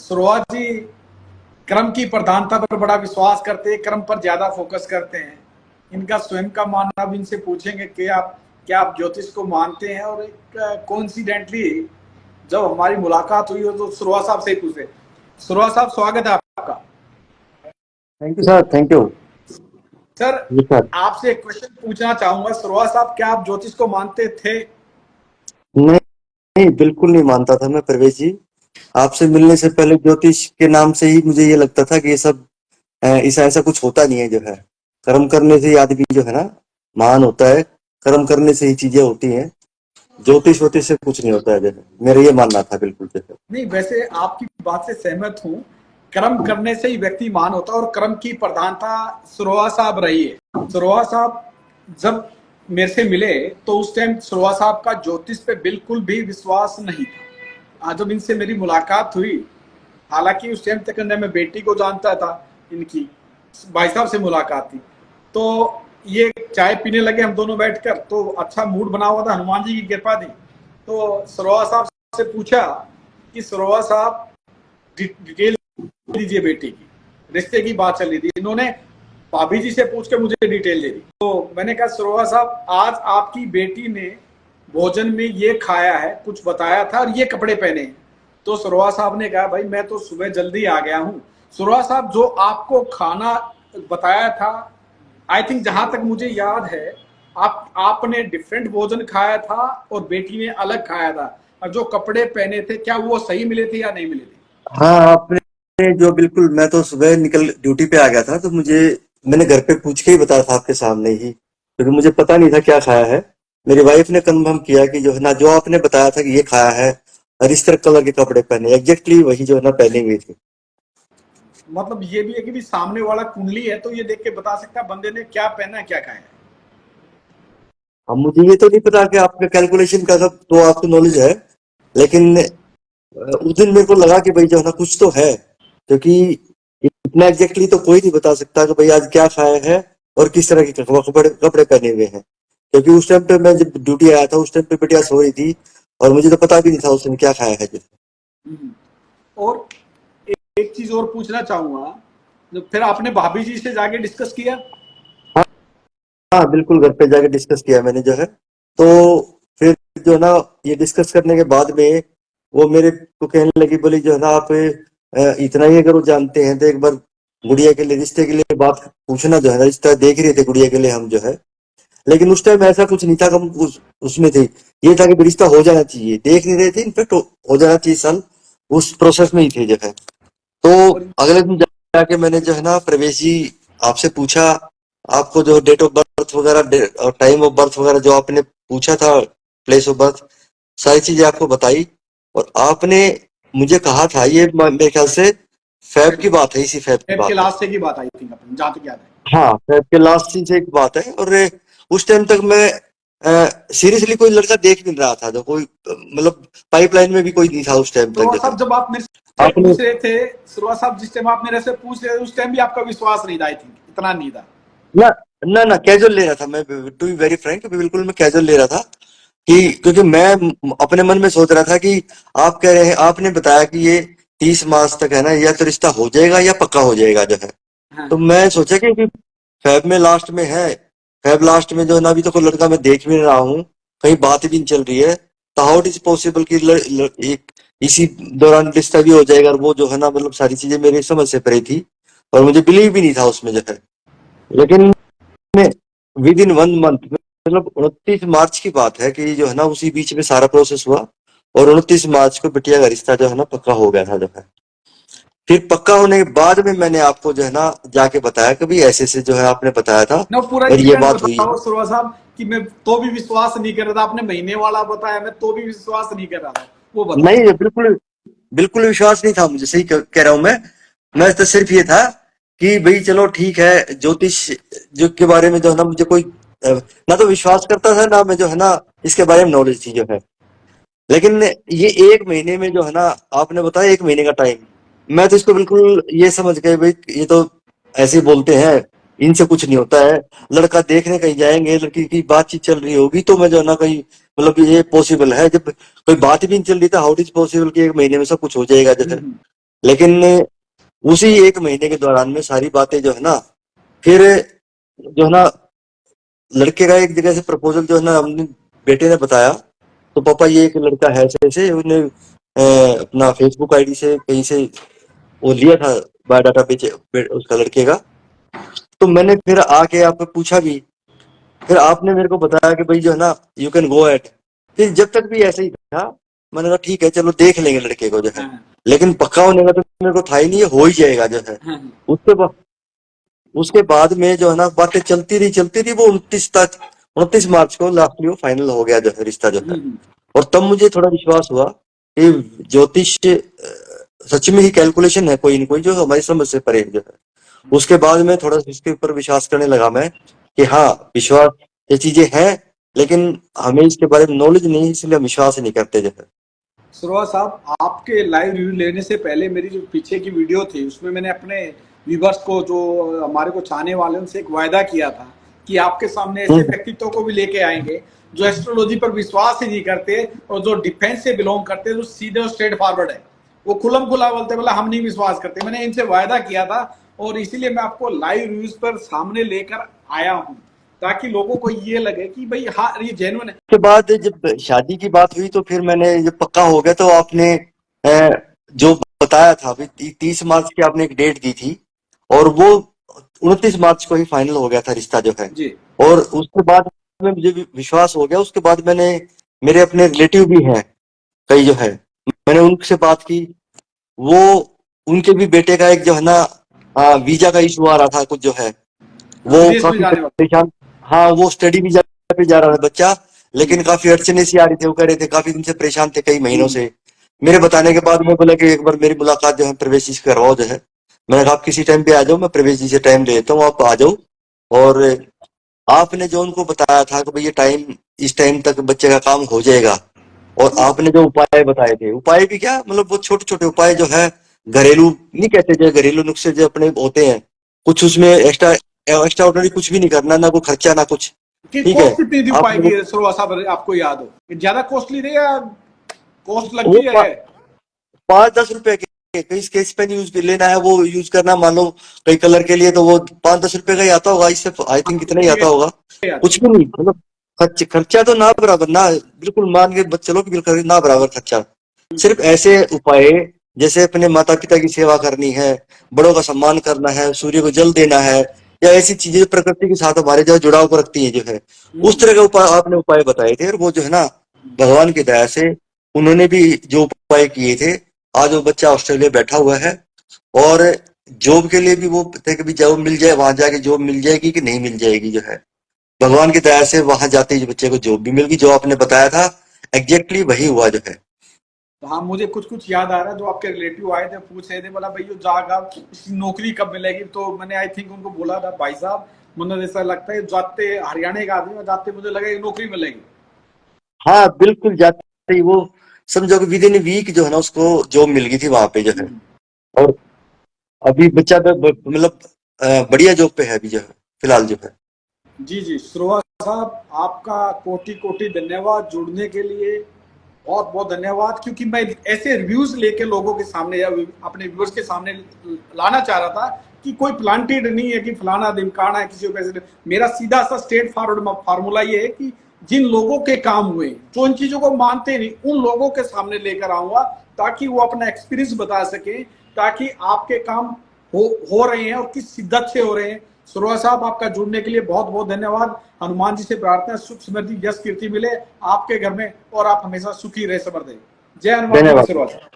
सुरवा जी क्रम की प्रधानता पर बड़ा विश्वास करते हैं, क्रम पर ज्यादा फोकस करते हैं। इनका स्वयं का मानना अब इनसे पूछेंगे कि आप क्या आप ज्योतिष को मानते हैं। और कोइंसिडेंटली जब हमारी मुलाकात हुई हो तो सुरवा साहब से ही पूछे। सुरवा साहब, स्वागत है आपका। Thank you sir, thank you. Sir, जी सर। आपसे एक क्वेश्चन पूछना चाहूंगा। सुरवा साहब, क्या आप ज्योतिष को मानते थे? नहीं, नहीं, बिल्कुल नहीं मानता था मैं प्रवेश जी। आपसे मिलने से पहले ज्योतिष के नाम से ही मुझे ये लगता था कि ये सब ऐसा ऐसा कुछ होता नहीं है जो है। कर्म करने से ही आदमी जो है ना महान होता है। कर्म करने से ही चीजें होती हैं। ज्योतिष वोतिष से कुछ नहीं होता है जो है। मेरा ये मानना था बिल्कुल जो है। नहीं, वैसे आपकी बात से सहमत हूँ। कर्म करने से ही व्यक्ति महान होता है और कर्म की प्रधानता सुरवा साहब रही है। सुरवा साहब जब मेरे से मिले तो उस टाइम सुरवा साहब का ज्योतिष पे बिल्कुल भी विश्वास नहीं था। आज जब इनसे मेरी मुलाकात हुई, हालांकि उस टाइम तक मैं बेटी को जानता था इनकी, भाई साहब से मुलाकात थी। तो ये चाय पीने लगे हम दोनों बैठकर, तो अच्छा मूड बना हुआ था, हनुमान जी की कृपा थी। तो सरोवा साहब से पूछा कि सरोवा साहब डिटेल दीजिए बेटी की, रिश्ते की बात चल रही थी। इन्होंने भाभी जी से पूछ के मुझे डिटेल दे दी। तो मैंने कहा सरोवा साहब, आज आपकी बेटी ने भोजन में ये खाया है, कुछ बताया था, और ये कपड़े पहने हैं। तो सरोवा साहब ने कहा, भाई मैं तो सुबह जल्दी आ गया हूँ। सरोवा साहब, जो आपको खाना बताया था, आई थिंक जहां तक मुझे याद है, आपने डिफरेंट भोजन खाया था और बेटी ने अलग खाया था। और जो कपड़े पहने थे, क्या वो सही मिले थे या नहीं मिले थे? हाँ, आपने जो बिल्कुल, मैं तो सुबह निकल ड्यूटी पे आ गया था तो मुझे मैंने घर पे पूछ के ही बताया था आपके सामने ही, क्योंकि मुझे पता नहीं था क्या खाया है। मेरी वाइफ ने कंफर्म किया कि जो है ना, जो आपने बताया था कि ये खाया है और इस तरह कलर के कपड़े पहने, एग्जैक्टली वही जो है ना पहने हुए थे। मतलब ये भी है कि भी सामने वाला कुंडली है तो ये देख के बता सकता है बंदे ने क्या पहना है, क्या खाया है। अब मुझे ये तो नहीं पता कि आपका कैलकुलेशन का सब तो आपको नॉलेज है, लेकिन उस दिन मेरे को लगा कि भाई जो है ना कुछ तो है, क्योंकि इतना एग्जैक्टली तो कोई नहीं बता सकता कि भाई आज क्या खाया है और किस तरह के कपड़े कपड़े पहने हुए हैं। क्योंकि उस टाइम पे मैं जब ड्यूटी आया था उस टाइम पे बिटिया सो रही थी और मुझे तो पता भी नहीं था उसने क्या खाया है जो। और एक चीज और पूछना चाहूंगा, जो फिर आपने भाभी जी से जाके डिस्कस किया? हाँ, हाँ, बिल्कुल घर पे जाके डिस्कस किया मैंने जो है। तो फिर जो ना ये डिस्कस करने के बाद में वो मेरे को कहने लगी, बोली जो है ना आप इतना ही अगर वो जानते हैं तो एक बार गुड़िया के लिए, रिश्ते के लिए बात पूछना जो है ना, रिश्ता देख रहे थे गुड़िया के लिए हम जो है। लेकिन उस टाइम ऐसा कुछ नहीं था कि हम उसमें थे। ये था कि रिश्ता हो जाना चाहिए, देख नहीं रहे थे, इनफेक्ट हो जाना चाहिए सन, उस प्रोसेस में ही थे जो है। तो और अगले दिन जाके मैंने जो है ना प्रवेश जी आपसे पूछा, आपको जो डेट ऑफ बर्थ वगैरह और टाइम ऑफ बर्थ वगैरह जो आपने पूछा था, प्लेस ऑफ बर्थ, सारी चीजें आपको बताई। और आपने मुझे कहा था, ये मेरे ख्याल से फैब की बात है, इसी फैब की फेब के बात है। लास्ट से की बात आई थी अपनी, जहां तक याद है। हाँ, फैब के लास्ट सीन से एक बात है। और उस टाइम तक मैं सीरियसली कोई लड़का देख नहीं रहा था, जो कोई मतलब पाइपलाइन में भी कोई नहीं था उस टाइम तक सुरवा जो है। साहब, जब आप मेरे से आपने पूछ रहे थे, सुरवा साहब जिस टाइम आप मेरे से पूछ रहे थे उस टाइम भी आपका विश्वास नहीं था, आई थिंक इतना नहीं था। ना, ना कैजुअल ले रहा था मैं, टू बी वेरी फ्रैंक, बिल्कुल मैं कैजुअल ले रहा था कि क्योंकि मैं अपने मन में सोच रहा था कि आप कह रहे हैं, आपने बताया कि ये 30 मार्च तक है ना, या तो रिश्ता हो जाएगा या पक्का हो जाएगा जो है। हाँ, तो मैं सोचा कि फैब में लास्ट में है, फैब लास्ट में जो है ना अभी तो कोई लड़का मैं देख भी नहीं रहा हूँ, कहीं बात भी नहीं चल रही है। तो हाउ इट इज पॉसिबल कि एक इसी दौरान रिश्ता भी हो जाएगा, और वो जो है ना मतलब सारी चीजें मेरी समझ से परे थी और मुझे बिलीव भी नहीं था उसमें जो है। लेकिन विद इन 1 मंथ, मतलब 29 मार्च की बात है कि जो है ना उसी बीच में सारा प्रोसेस हुआ और 29 मार्च को बिटिया का रिश्ता जो है ना पक्का हो गया था जो है। फिर पक्का होने के बाद में मैंने आपको जो है ना जाके बताया कि भाई ऐसे ऐसे जो है आपने बताया था ना पूरा और ये इंसिडेंट बात हुई बताओ है। सुरवा साहब, कि मैं तो भी विश्वास नहीं कर रहा था। आपने महीने वाला बताया, मैं तो भी विश्वास नहीं कर रहा था, वो बताओ। नहीं, बिल्कुल बिल्कुल विश्वास नहीं था मुझे, सही कह रहा हूं मैं तो सिर्फ ये था कि भाई चलो ठीक है, ज्योतिष जो के बारे में जो है ना मुझे कोई ना तो विश्वास करता था, ना मैं जो है ना इसके बारे में नॉलेज थी जो है। लेकिन ये 1 महीने में जो है ना, आपने बताया 1 महीने का टाइम, मैं तो इसको बिल्कुल ये समझ गए भाई ये तो ऐसे ही बोलते हैं, इनसे कुछ नहीं होता है। लड़का देखने कहीं जाएंगे, लड़की की बातचीत चल रही होगी तो मैं जो है ना कहीं, मतलब ये पॉसिबल है, जब कोई बात भी नहीं चल रही था, हाउ इज पॉसिबल कि 1 महीने में सब कुछ हो जाएगा जो है। लेकिन उसी 1 महीने के दौरान में सारी बातें जो है ना, फिर जो है ना, लड़के का एक जगह से प्रपोजल जो है ना, हमने बेटे ने बताया, तो पापा ये एक लड़का है ऐसे ऐसे, उन्हें अपना फेसबुक आईडी से कहीं से वो लिया था बायोडाटा उसका लड़के का। तो मैंने फिर आके आपको पूछा भी, फिर आपने मेरे को बताया कि भाई जो है ना, यू कैन गो एट। फिर जब तक भी ऐसे ही था, मैंने कहा ठीक है चलो देख लेंगे लड़के को जो है, हाँ, लेकिन पक्का होने का तो मेरे को था ही नहीं, ये हो ही जाएगा जो है। हाँ, उसके बाद उसके बाद में जो है ना, बातें चलती रही, वो 29 मार्च को लास्टली वो फाइनल हो गया जो है, रिश्ता जो है। हम्म, और तब मुझे थोड़ा विश्वास हुआ कि ज्योतिष सच में ही कैलकुलेशन है कोई न कोई, जो हमारी समझ से परे जो है। उसके बाद में थोड़ा इसके ऊपर विश्वास करने लगा मैं, कि हाँ, विश्वास ये चीजें हैं, लेकिन हमें इसके बारे में नॉलेज नहीं है, इसलिए हम विश्वास ही नहीं करते जो है। सुरवा साहब, आपके लाइव रिव्यू लेने से पहले मेरी जो पीछे की वीडियो थी उसमें मैंने अपने व्यूवर्स को, जो हमारे को चाहने वाले, उनसे एक वायदा किया था कि आपके सामने ऐसे हम्म, व्यक्तित्व को भी लेके आएंगे जो एस्ट्रोलॉजी पर विश्वास ही नहीं करते और जो डिफेंस से बिलोंग करते हैं, जो सीधे और स्ट्रेट फॉरवर्ड है, वो खुलम खुला बोलते, बोला हम नहीं विश्वास करते। मैंने इनसे वायदा किया था और इसीलिए मैं आपको लाइव रिव्यूज पर सामने लेकर आया हूं, ताकि लोगों को ये लगे कि भाई हाँ ये जेन्युइन है। उसके बाद जब शादी की बात हुई, तो फिर मैंने जब पक्का हो गया, तो आपने जो बताया था अभी 30 मार्च की आपने एक डेट दी थी, और वो 29 मार्च को ही फाइनल हो गया था रिश्ता जो है। जी। और उसके बाद में मुझे भी विश्वास हो गया। उसके बाद मैंने, मेरे अपने रिलेटिव भी हैं कई जो है, मैंने उनसे बात की। वो उनके भी बेटे का एक जो है ना, वीजा का इशू आ रहा था कुछ जो है, वो विदेश में काफी जाने वाला। परेशान। हाँ, वो स्टडी वीजा पे जा रहा था बच्चा, लेकिन काफी अड़चने सी आ रही थी, वो कह रहे थे काफी दिन से परेशान थे, कई महीनों हम्म। से। मेरे बताने के बाद में बोला कि एक बार मेरी मुलाकात जो है प्रवेश जी से करवाओ जो है। मैंने कहा आप किसी टाइम पे आ जाओ, मैं प्रवेश जी से टाइम ले लेता हूँ, आप आ जाओ। और आपने जो उनको बताया था कि भाई ये टाइम, इस टाइम तक बच्चे का काम हो जाएगा, और आपने जो उपाय बताए थे, उपाय भी क्या, मतलब वो छोटे छोटे उपाय जो है, घरेलू नहीं कहते, जो घरेलू नुस्खे जो अपने होते हैं, कुछ उसमें एक्स्ट्रा एक्स्ट्रा ऑर्डिनरी कुछ भी नहीं करना, ना कोई खर्चा ना कुछ। कि ठीक है, कॉस्ट कितनी थी आप उपाय मेरे की, सरोवा साहब आपको याद हो कि ज्यादा कॉस्टली थे या कॉस्ट वो लगती है? 5-10 रुपए के कई स्केच पेन यूज लेना है, वो यूज करना, मान लो कई कलर के लिए, तो वो 5-10 रुपए का ही आता होगा, इससे आई थिंक कितना ही आता होगा, कुछ भी नहीं, मतलब खर्चा तो ना बराबर ना, बिल्कुल मान के चलो कि बिल्कुल ना बराबर खर्चा। सिर्फ ऐसे उपाय, जैसे अपने माता पिता की सेवा करनी है, बड़ों का सम्मान करना है, सूर्य को जल देना है, या ऐसी चीजें जो प्रकृति के साथ हमारे जो जुड़ाव को रखती है जो है, उस तरह के उपाय आपने उपाय बताए थे। और वो जो है ना, भगवान की दया से उन्होंने भी जो उपाय किए थे, आज वो बच्चा ऑस्ट्रेलिया बैठा हुआ है। और जॉब के लिए भी वो थे कि भी जॉब मिल जाए, वहां जाके जॉब मिल जाएगी कि नहीं मिल जाएगी जो है, भगवान की दया से वहां जाते ही बच्चे को जॉब भी मिल गई, जो आपने बताया था एग्जैक्टली वही हुआ जो है। तो हाँ, मुझे कुछ कुछ याद आ रहा है, जो आपके रिलेटिव आए थे पूछ रहे थे, बोला भाई ये जागा इसकी नौकरी कब मिलेगी, तो मैंने आई थिंक उनको बोला था भाई साहब, मुझे ऐसा लगता है जाते हरियाणा का आदमी, जाते मुझे लगा एक नौकरी मिलेगी। हाँ बिल्कुल, जाते ही वो समझो कि विद इन वीक जो है ना, उसको जॉब मिल गई थी वहां पे जो है। और अभी बच्चा तो मतलब बढ़िया जॉब पे है अभी जो है, फिलहाल जो है। जी जी, श्रोवा साहब, आपका कोटि कोटि धन्यवाद जुड़ने के लिए, बहुत बहुत धन्यवाद। क्योंकि मैं ऐसे रिव्यूज लेके लोगों के सामने या अपने व्यूअर्स के सामने लाना चाह रहा था कि कोई प्लांटेड नहीं है कि फलाना ढिमकाना है किसी को पैसे। मेरा सीधा सा स्ट्रेट फॉरवर्ड फार्मूला ये है कि जिन लोगों के काम हुए, जो इन चीजों को मानते नहीं, उन लोगों के सामने लेकर आऊंगा, ताकि वो अपना एक्सपीरियंस बता सके, ताकि आपके काम हो रहे हैं और किस शिद्दत से हो रहे हैं। सुरवा साहब, आपका जुड़ने के लिए बहुत बहुत धन्यवाद। हनुमान जी से प्रार्थना सुख समृद्धि यश कीर्ति मिले आपके घर में और आप हमेशा सुखी रहे, समर्थ रहे। जय हनुमान जी की, धन्यवाद। सुरवा साहब।